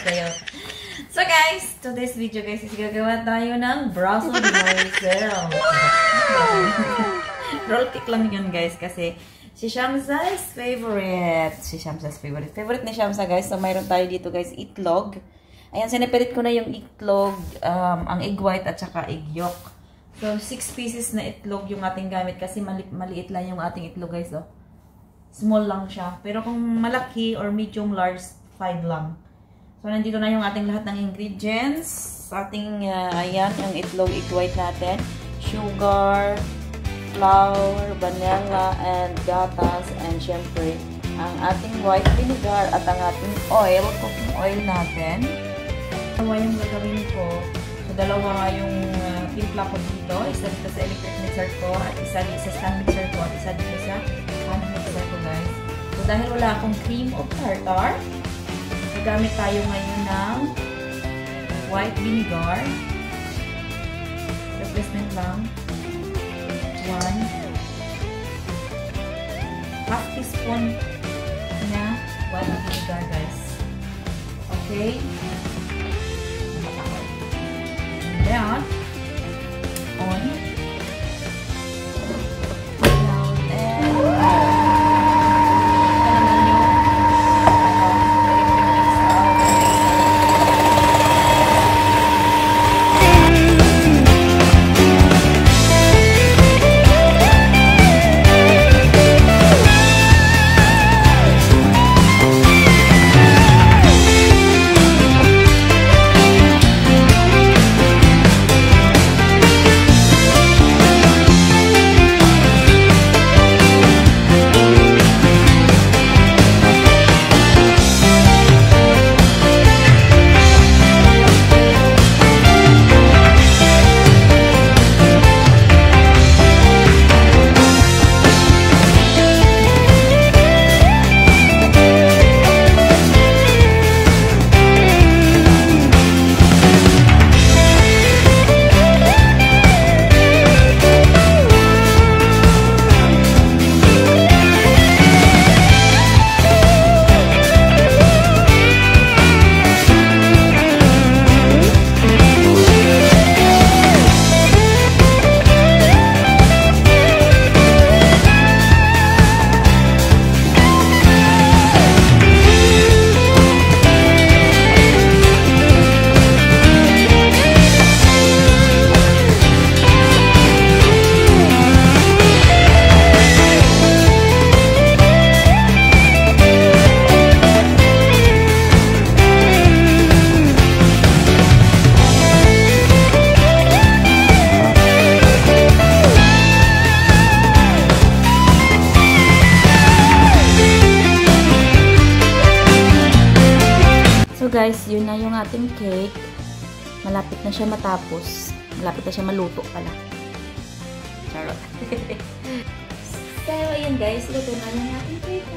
Charot. So guys, today's video guys is gagawa tayo ng Brussels myself. Roll cake lang yun guys kasi si Shamsa's favorite. Favorite ni Shamsa guys. So mayroon tayo dito guys, itlog. Ayan, sinapilit ko na yung itlog, ang egg white at saka egg yolk. So 6 pieces na itlog yung ating gamit kasi maliit lang yung ating itlog guys. Oh. Small lang siya. Pero kung malaki or medium large, 5 lang. So, nandito na yung ating lahat ng ingredients. Sa ating, ayan, yung itlog, egg white natin. Sugar, flour, vanilla, and gatas. And syempre, ang ating white vinegar at ang ating oil, cooking oil natin. Dalawa yung gagawin ko. So, dalawa nga yung timpla ko dito. Isa dito sa electric mixer ko at isa dito sa stand mixer ko at isa dito sa hand mixer ko, guys. So, dahil wala akong cream of tartar, gamit tayo ngayon ng white vinegar. Replacement lang. 1/2 teaspoon na white vinegar, guys. Okay? And then, on. Guys, yun na yung ating cake. Malapit na siya matapos. Malapit na siya maluto pala. Charot. So, ayun guys. Luto na yung ating cake.